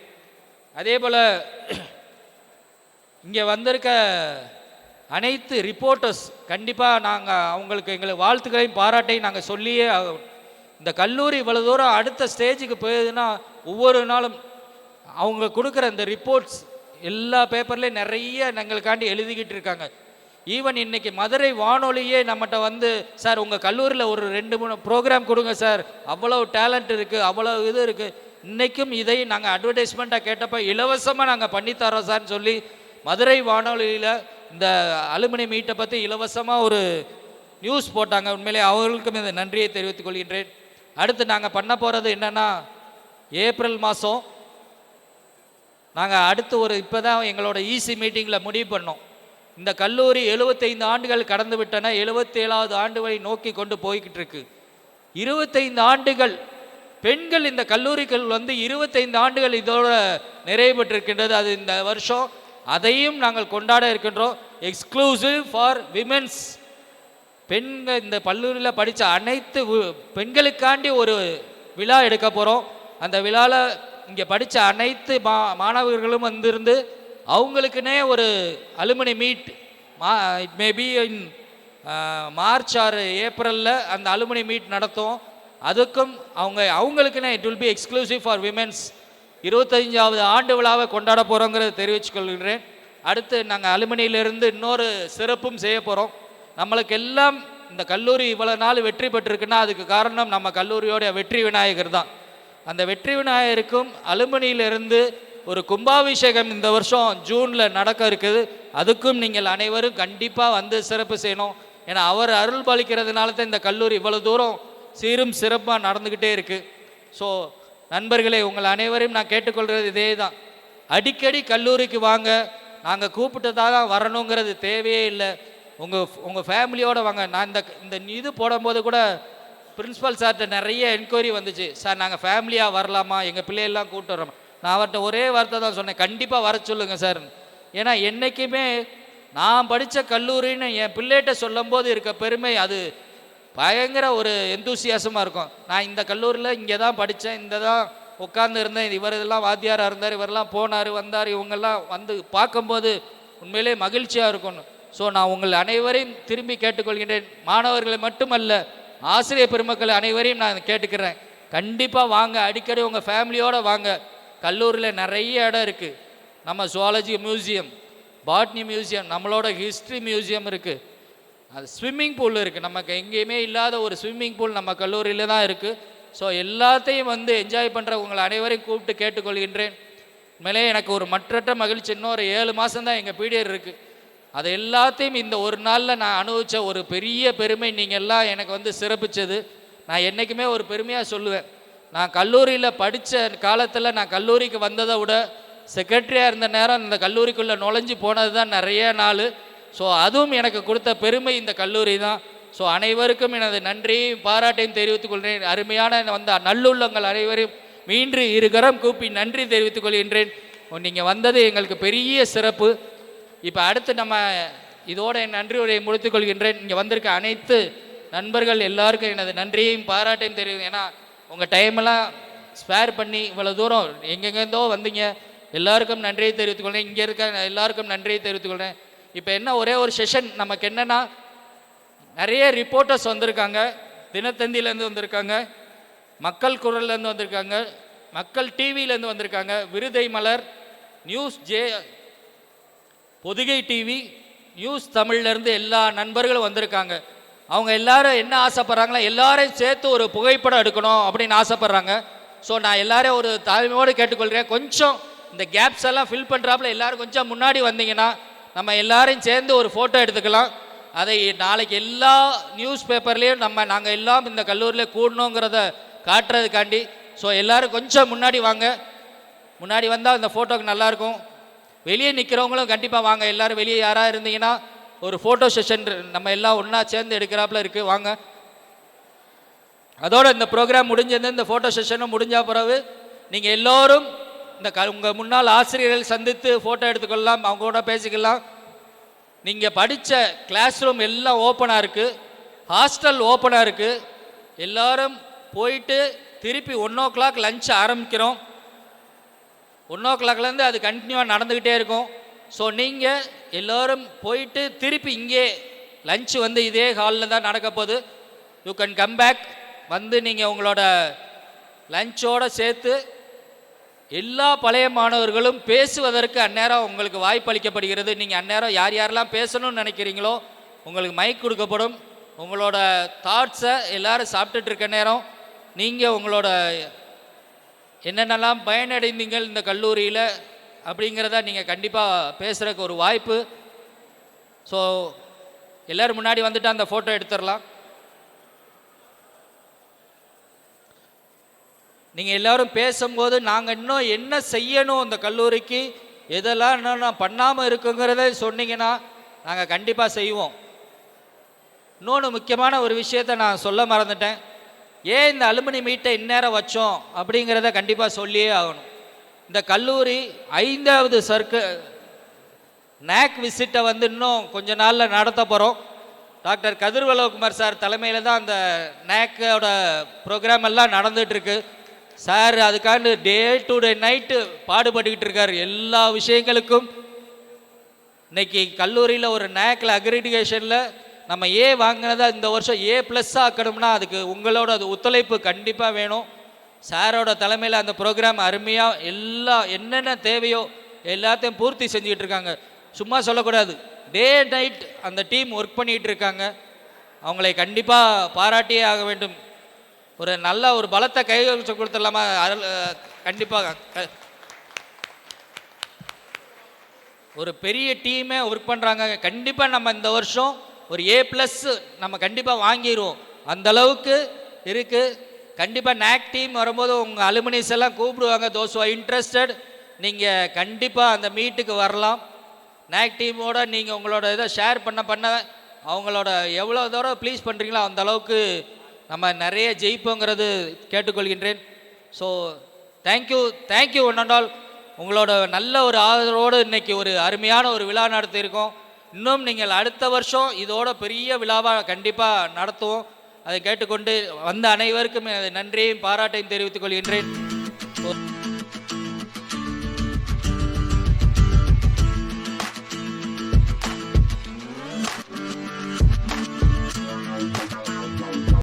அதே போல் இங்கே வந்திருக்க அனைத்து ரிப்போர்ட்டர்ஸ் கண்டிப்பாக நாங்கள் அவங்களுக்கு எங்களுக்கு வாழ்த்துக்களையும் பாராட்டையும் நாங்கள் சொல்லியே ஆகணும். இந்த கல்லூரி இவ்வளோ தூரம் அடுத்த ஸ்டேஜுக்கு போகுதுன்னா ஒவ்வொரு நாளும் அவங்க கொடுக்குற இந்த ரிப்போர்ட்ஸ் எல்லா பேப்பர்லேயும் நிறைய எங்களுக்காண்டி எழுதிக்கிட்டு இருக்காங்க. ஈவன் இன்றைக்கி மதுரை வானொலியே நம்மகிட்ட சார் உங்கள் கல்லூரியில் ஒரு 2-3 ப்ரோக்ராம் கொடுங்க சார், அவ்வளோ டேலண்ட் இருக்குது, அவ்வளோ இது இருக்குது, இன்றைக்கும் இதை நாங்கள் அட்வர்டைஸ்மெண்ட்டாக கேட்டப்போ இலவசமாக நாங்கள் பண்ணித்தரோம் சார்ன்னு சொல்லி மதுரை வானொலியில் இந்த அலுமினி மீட்டை பற்றி இலவசமாக ஒரு நியூஸ் போட்டாங்க. உண்மையிலே அவர்களுக்கும் இந்த நன்றியை தெரிவித்துக் கொள்கின்றேன். அடுத்து நாங்கள் பண்ண போகிறது என்னென்னா, ஏப்ரல் மாதம் நாங்கள் அடுத்து இப்போ தான் எங்களோட இசி மீட்டிங்கில் முடிவு பண்ணோம். இந்த கல்லூரி 75 ஆண்டுகள் கடந்து விட்டன, 77வது ஆண்டுகளை நோக்கி கொண்டு போய்கிட்டு இருக்கு. 25 ஆண்டுகள் பெண்கள் இந்த கல்லூரிகள் 25 ஆண்டுகள் இதோட நிறைவு பெற்றிருக்கின்றது. அது இந்த வருஷம் அதையும் நாங்கள் கொண்டாட இருக்கின்றோம். Exclusive for women's. பெண்கள் இந்த கல்லூரியில் படித்த அனைத்து பெண்களுக்காண்டி ஒரு விழா எடுக்க போகிறோம். அந்த விழாவில் இங்கே படித்த அனைத்து மாணவர்களும் வந்திருந்து அவங்களுக்குன்னே ஒரு alumni meet it maybe in March or ஏப்ரலில் அந்த அலுமினி மீட் நடத்தும். அதுக்கும் அவங்களுக்குன்னே it will be exclusive for women's 25வது ஆண்டு விழாவை கொண்டாட போகிறோங்கிறத தெரிவித்துக் கொள்கிறேன். அடுத்து நாங்கள் அலுமினியிலிருந்து இன்னொரு சிறப்பும் செய்ய போகிறோம். நம்மளுக்கு எல்லாம் இந்த கல்லூரி இவ்வளோ நாள் வெற்றி பெற்றிருக்குன்னா அதுக்கு காரணம் நம்ம கல்லூரியோடைய வெற்றி விநாயகர் தான். அந்த வெற்றி விநாயகருக்கும் அலுமினியிலிருந்து ஒரு கும்பாபிஷேகம் இந்த வருஷம் ஜூனில் நடக்க இருக்குது. அதுக்கும் நீங்கள் அனைவரும் கண்டிப்பாக சிறப்பு செய்யணும். ஏன்னா அவர் அருள் பாலிக்கிறதுனால தான் இந்த கல்லூரி இவ்வளோ தூரம் சீரும் சிறப்பாக நடந்துக்கிட்டே இருக்குது. ஸோ நண்பர்களே, உங்கள் அனைவரையும் நான் கேட்டுக்கொள்கிறது இதே தான். அடிக்கடி கல்லூரிக்கு வாங்க, நாங்கள் கூப்பிட்டதாக வரணுங்கிறது தேவையே இல்லை. உங்கள் ஃபேமிலியோடு வாங்க. நான் இந்த இது போடும்போது கூட பிரின்ஸிபல் சார்கிட்ட நிறைய என்கொயரி வந்துச்சு. சார் நாங்கள் ஃபேமிலியாக வரலாமா, எங்கள் பிள்ளையெல்லாம் கூப்பிட்டு வரோம். நான் அவர்கிட்ட ஒரே வார்த்தை தான் சொன்னேன், கண்டிப்பாக வர சொல்லுங்கள் சார். ஏன்னா என்றைக்குமே நான் படித்த கல்லூரின்னு என் பிள்ளைகிட்ட சொல்லும்போது இருக்க பெருமை அது பயங்கர ஒரு எந்தூசியாசமாக இருக்கும். நான் இந்த கல்லூரியில் இங்கே தான் படித்தேன், இந்த தான் உட்கார்ந்து இருந்தேன். இவர் இதெல்லாம் வாத்தியாராக இருந்தார், இவரெல்லாம் போனார் வந்தார், இவங்கெல்லாம் வந்து பார்க்கும்போது உண்மையிலே மகிழ்ச்சியாக இருக்கணும். ஸோ நான் உங்கள் அனைவரையும் திரும்பி கேட்டுக்கொள்கின்றேன். மாணவர்களை மட்டுமல்ல, ஆசிரியர் பெருமக்கள் அனைவரையும் நான் கேட்டுக்கிறேன். கண்டிப்பாக வாங்க, அடிக்கடி உங்கள் ஃபேமிலியோடு வாங்க. கல்லூரியில் நிறைய இடம் இருக்குது. நம்ம ஜுவாலஜி மியூசியம், பாட்னி மியூசியம், நம்மளோட ஹிஸ்ட்ரி மியூசியம் இருக்குது, அது ஸ்விம்மிங் பூல் இருக்குது. நமக்கு எங்கேயுமே இல்லாத ஒரு ஸ்விம்மிங் பூல் நம்ம கல்லூரியில் தான் இருக்குது. ஸோ எல்லாத்தையும் வந்து என்ஜாய் பண்ணுற உங்களை அனைவரையும் கூப்பிட்டு கேட்டுக்கொள்கின்றேன். உண்மையிலே எனக்கு ஒரு மற்றற்ற மகிழ்ச்சி. இன்னொரு 7 மாதம்தான் எங்கள் பீரியட் இருக்குது. அது எல்லாத்தையும் இந்த ஒரு நாளில் நான் அனுபவித்த ஒரு பெரிய பெருமை. நீங்கள் எல்லாம் எனக்கு வந்து சிறப்பித்தது நான் என்றைக்குமே ஒரு பெருமையாக சொல்லுவேன். நான் கல்லூரியில் படித்த காலத்தில், நான் கல்லூரிக்கு வந்ததை விட செக்ரட்டரியாக இருந்த நேரம் இந்த கல்லூரிக்குள்ளே நுழைஞ்சு போனது தான் நிறைய நாள். ஸோ அதுவும் எனக்கு கொடுத்த பெருமை இந்த கல்லூரி தான். ஸோ அனைவருக்கும் எனது நன்றியையும் பாராட்டையும் தெரிவித்துக் கொள்கிறேன். அருமையான வந்த நல்லுள்ளங்கள் அனைவரையும் மீண்டும் இருகரம் கூப்பி நன்றி தெரிவித்துக் கொள்கின்றேன். நீங்கள் வந்தது எங்களுக்கு பெரிய சிறப்பு. இப்போ அடுத்து நம்ம இதோட என் நன்றி உரையை முடித்துக் கொள்கின்றேன். இங்கே வந்திருக்க அனைத்து நண்பர்கள் எல்லாருக்கும் எனது நன்றியையும் பாராட்டையும் தெரியும். ஏன்னா உங்கள் டைமெல்லாம் ஸ்பேர் பண்ணி இவ்வளோ தூரம் எங்கெங்கேருந்தோ வந்தீங்க. எல்லாருக்கும் நன்றியை தெரிவித்துக் கொள்கிறேன். இங்கே இருக்க எல்லாருக்கும் நன்றியை தெரிவித்துக் கொள்கிறேன். இப்போ என்ன ஒரே ஒரு செஷன் நமக்கு என்னென்னா, நிறைய ரிப்போர்ட்டர்ஸ் வந்திருக்காங்க. தினத்தந்தியிலேருந்து வந்திருக்காங்க, மக்கள் குரல்லேருந்து வந்திருக்காங்க, மக்கள் டிவியிலேருந்து வந்திருக்காங்க, விருதை மலர், news J, Podhigai TV, news தமிழ்லேருந்து எல்லா நண்பர்களும் வந்திருக்காங்க. அவங்க எல்லாரும் என்ன ஆசைப்பட்றாங்களோ, எல்லாரையும் சேர்த்து ஒரு புகைப்படம் எடுக்கணும் அப்படின்னு ஆசைப்பட்றாங்க. ஸோ நான் எல்லாரையும் ஒரு தாழ்மையோடு கேட்டுக்கொள்கிறேன். கொஞ்சம் இந்த கேப்ஸ் எல்லாம் ஃபில் பண்ணுறாப்புல எல்லோரும் கொஞ்சம் முன்னாடி வந்தீங்கன்னா நம்ம எல்லாரையும் சேர்ந்து ஒரு ஃபோட்டோ எடுத்துக்கலாம். அதை நாளைக்கு எல்லா நியூஸ் பேப்பர்லேயும் நாங்கள் எல்லாம் இந்த கல்லூரியில் கூடணுங்கிறத காட்டுறதுக்காண்டி. ஸோ எல்லோரும் கொஞ்சம் முன்னாடி வாங்க. முன்னாடி வந்தால் இந்த ஃபோட்டோக்கு நல்லாயிருக்கும். வெளியே நிற்கிறவங்களும் கண்டிப்பாக வாங்க. எல்லோரும் வெளியே யாராக இருந்தீங்கன்னா ஒரு ஃபோட்டோ செஷன் நம்ம எல்லாம் ஒன்றா சேர்ந்து எடுக்கிறாப்புல இருக்குது, வாங்க. அதோடு இந்த ப்ரோக்ராம் முடிஞ்சது, இந்த ஃபோட்டோ செஷனும் முடிஞ்ச பிறகு நீங்கள் எல்லோரும் இந்த உங்கள் முன்னாள் ஆசிரியர்கள் சந்தித்து ஃபோட்டோ எடுத்துக்கொள்ளலாம், அவங்க கூட பேசிக்கலாம். நீங்கள் படித்த கிளாஸ் ரூம் எல்லாம் ஓப்பனாக இருக்குது, ஹாஸ்டல் ஓப்பனாக இருக்குது. எல்லோரும் போயிட்டு திருப்பி 1 o'clock லஞ்ச் ஆரம்பிக்கிறோம். 1 o'clockலேருந்து அது கண்டினியூவாக நடந்துக்கிட்டே இருக்கும். ஸோ நீங்கள் எல்லோரும் போயிட்டு திருப்பி இங்கே லஞ்சு வந்து இதே ஹாலில் தான் நடக்க போகுது. You can come back. வந்து நீங்கள் உங்களோட லஞ்சோடு சேர்த்து எல்லா பழைய மாணவர்களும் பேசுவதற்கு அந்நேரம் உங்களுக்கு வாய்ப்பு அளிக்கப்படுகிறது. நீங்கள் அந்நேரம் யார் யாரெல்லாம் பேசணும்னு நினைக்கிறீங்களோ உங்களுக்கு மைக் கொடுக்கப்படும். உங்களோட தாட்ஸை எல்லோரும் சாப்பிட்டுட்டு இருக்க நேரம் நீங்கள் உங்களோட என்னென்னலாம் பயனடைந்தீங்கள் இந்த கல்லூரியில் அப்படிங்கிறத நீங்கள் கண்டிப்பாக பேசுகிறதுக்கு ஒரு வாய்ப்பு. ஸோ எல்லோரும் முன்னாடி வந்துட்டு அந்த ஃபோட்டோ எடுத்துடலாம். நீங்கள் எல்லோரும் பேசும்போது நாங்கள் இன்னும் என்ன செய்யணும் இந்த கல்லூரிக்கு, எதெல்லாம் இன்னும் நான் பண்ணாமல் இருக்குங்கிறத சொன்னீங்கன்னா நாங்கள் கண்டிப்பாக செய்வோம். இன்னொன்று முக்கியமான ஒரு விஷயத்தை நான் சொல்ல மறந்துட்டேன். ஏன் இந்த அலுமினி மீட்டை இந்நேரம் வச்சோம் அப்படிங்கிறத கண்டிப்பாக சொல்லியே ஆகணும். இந்த கல்லூரி 5வது நேக் விசிட்டை வந்து இன்னும் கொஞ்ச நாளில் நடத்த போகிறோம். டாக்டர் கதிர்வலகுமார் சார் தலைமையில் தான் அந்த நேக்கோட ப்ரோக்ராம் எல்லாம் நடந்துகிட்ருக்கு. சார் அதுக்காண்டு டே டு டே நைட்டு பாடுபட்டுக்கிட்டு இருக்கார் எல்லா விஷயங்களுக்கும். இன்றைக்கி கல்லூரியில் ஒரு நேக்கில் அக்ரிடிகேஷனில் நம்ம வாங்கினதா இந்த வருஷம் A+ ஆக்கணும்னா அதுக்கு உங்களோட அது ஒத்துழைப்பு கண்டிப்பாக வேணும். சாரோட தலைமையில் அந்த ப்ரோக்ராம் அருமையாக என்னென்ன தேவையோ எல்லாத்தையும் பூர்த்தி செஞ்சுக்கிட்டு இருக்காங்க. சும்மா சொல்லக்கூடாது, டே நைட் அந்த டீம் ஒர்க் பண்ணிகிட்டு இருக்காங்க. அவங்களை கண்டிப்பாக பாராட்டியே ஆக வேண்டும். ஒரு நல்ல ஒரு பலத்தை கை கொடுத்துடலாமா? கண்டிப்பாக ஒரு பெரிய டீமே ஒர்க் பண்ணுறாங்க. கண்டிப்பாக நம்ம இந்த வருஷம் ஒரு A+ நம்ம கண்டிப்பாக வாங்கிடுவோம், அந்த அளவுக்கு இருக்குது. கண்டிப்பாக நேக் டீம் வரும்போது உங்கள் அலுமினிஸ் எல்லாம் கூப்பிடுவாங்க. தோஸ் ஆர் இன்ட்ரெஸ்டட், நீங்கள் கண்டிப்பாக அந்த மீட்டுக்கு வரலாம். நேக் டீமோட நீங்கள் உங்களோட இதை ஷேர் பண்ண அவங்களோட எவ்வளோ தூரம் ப்ளீஸ் பண்ணுறீங்களோ அந்த அளவுக்கு நம்ம நிறைய ஜெயிப்போங்கிறது கேட்டுக்கொள்கின்றேன். So thank you one and all. உங்களோட நல்ல ஒரு ஆதரவோடு இன்றைக்கி ஒரு அருமையான ஒரு விழா நடத்தியிருக்கோம். இன்னும் நீங்கள் அடுத்த வருஷம் இதோட பெரிய விழாவாக கண்டிப்பாக நடத்துவோம். அதை கேட்டுக்கொண்டு வந்த அனைவருக்கும் எனது நன்றியையும் பாராட்டையும் தெரிவித்துக் கொள்கின்றேன். ஒரு